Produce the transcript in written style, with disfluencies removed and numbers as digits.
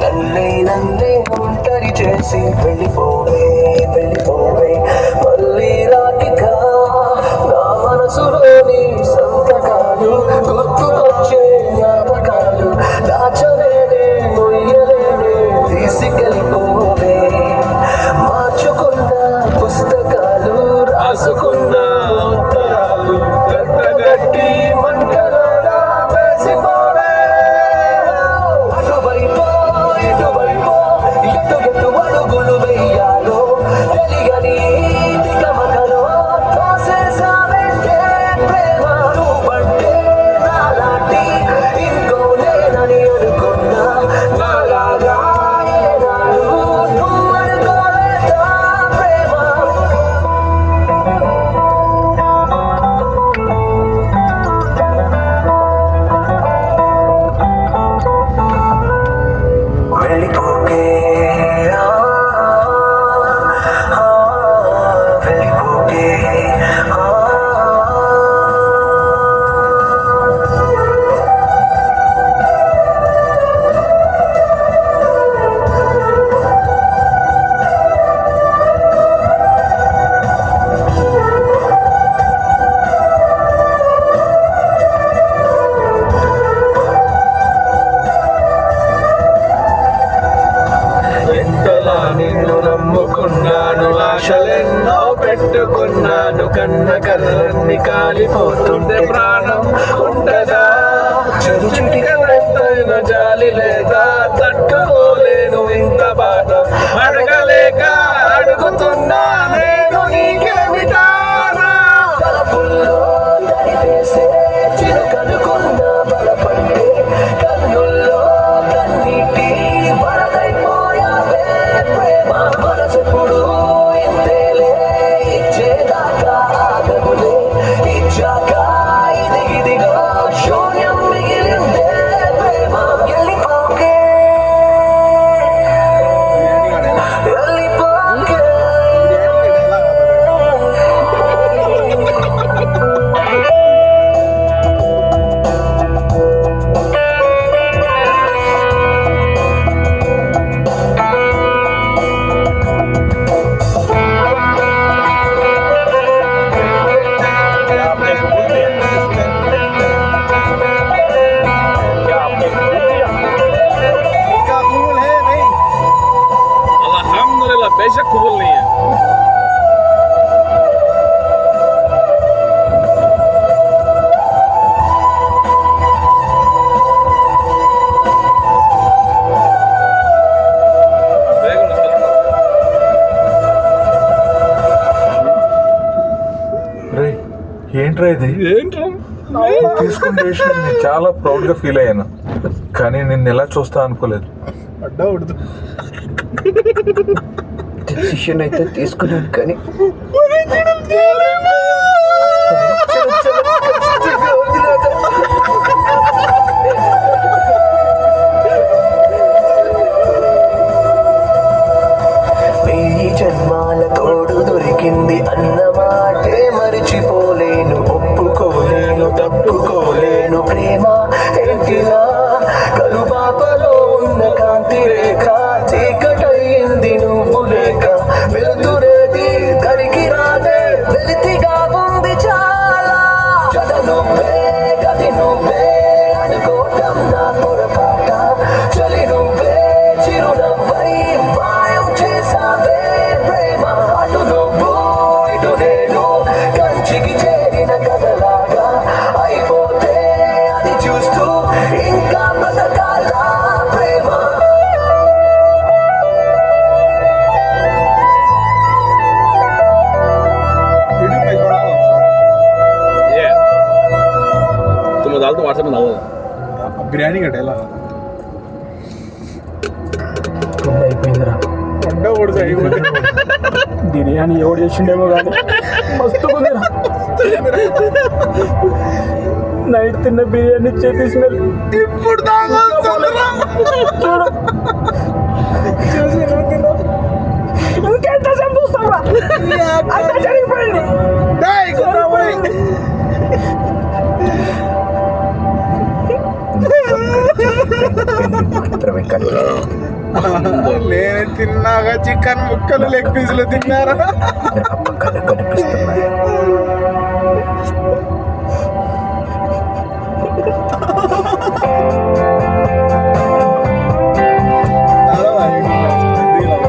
నన్నే ఒంటరి చేసి వెళ్ళిపోవే వెళ్ళిపోవే మళ్ళీ రాకిగా నా మనసులోని సంతకాలు గుర్తుకొచ్చే జ్ఞాపకాలు దాచలేనే మొయ్యలేనే తీసుకెళ్ళిపోవే మార్చుకున్న పుస్తకాలు రాసుకున్న ఉత్తరాలు గట్టగట్టి మంటలోనా వేసిపోవే అటువైపో ఇటువైపో ఎటు ఎటు అడుగులు వెయ్యాలో తెలియని తికమకలో తోసేసావంటే ప్రేమ నువ్వంటే నాలాంటి ఇంకో లేనని అనుకున్నా నాలాగా ఏనాడు నువ్వు అనుకోలేదా ప్రేమ వెళ్ళిపోకే ఆ, ఆ, వెళ్ళిపోకే ఆ. ఎంతలా నిన్ను నమ్ముకున్నాను ఆశలెన్నో పెట్టుకున్నాను కన్న కళ్ళన్ని కాలిపోతుంటే ప్రాణం ఉండదా చెరుచుటికెంతైనా జాలి లేదా తట్టుకోలేను ఇంత బాధ అడగలేక అడుగుతున్నా నేను నీకేమిటానా తలపుల్లో దరివేసే చిరుకనుకున్న బలపండే కన్నుల్లో కన్నీటి వరదైపోయావే ప్రేమ మనసెప్పుడు ఇంతేలే ఇచ్చేదాకా ఆగదులే ఇచ్చాక ఇదిగిదిగా శూన్యం మిగిలిందే ప్రేమ వెళ్ళిపోకే వెళ్ళిపోకే क्या कबूल है नहीं? अल्हम्दुलिल्लाह बेशक कबूल नहीं है। రే ఏంట్రా ఇది తీసుకుని చేసిన నేను చాలా ప్రౌడ్ గా ఫీల్ అయ్యాను కానీ నిన్ను ఎలా చూస్తా అనుకోలేదు अड्डा उड़ दो డెసిషన్ అయితే తీసుకున్నాను కానీ వెయ్యి జన్మాల తోడు దొరికింది అన్న మాటే మరిచిపోలేను ఒప్పుకోలేను తప్పుకోలేను ప్రేమ ఏంటిలా కలుపాపలో ఉన్న కాంతి రేఖ చీకటయింది నువ్వు లేక వెలుతురేది దరికి రాదే వెలితిగా ఉంది చాలా జత నువ్వే గది నువ్వే అనుకోవటం నా పొరపాట చలి నువ్వే చిరునవ్వై మాయం చేసావే ప్రేమ అటు నువ్వు ఇటు నేను కంచికి చేరిన కథలాగా అయిపోతే అది చూస్తూ ఇంకా బ్రతకాలా ప్రేమ वीडियो पे बड़ा ये तुम डाल तो व्हाट्सएप में डालो। बिरयानी का ठेला అయిపోయిందిరా अड्डा उड़ जाएगी బిర్యానీ ఎవడు చేసిండేమో కానీ మస్తు ఉందిరా నైట్ తిన్న బిర్యానీ చేతి స్మెల్ ఇప్పుడు దాకా వస్తుందిరా. చూడు చూసి నువ్వు తిన్నావు ఇంకెంత సేపు చూస్తావురా అంత జరిగిపోయింది డేయ్, గుర్రా పోయ్. కింద నుండి మాత్రమే కనిపిస్తుంది. నేను తిన్నాగా చికెన్ ముక్కలు లెగ్ పీసులు తిన్నారా? నా పక్కన కనిపిస్తున్నాయి.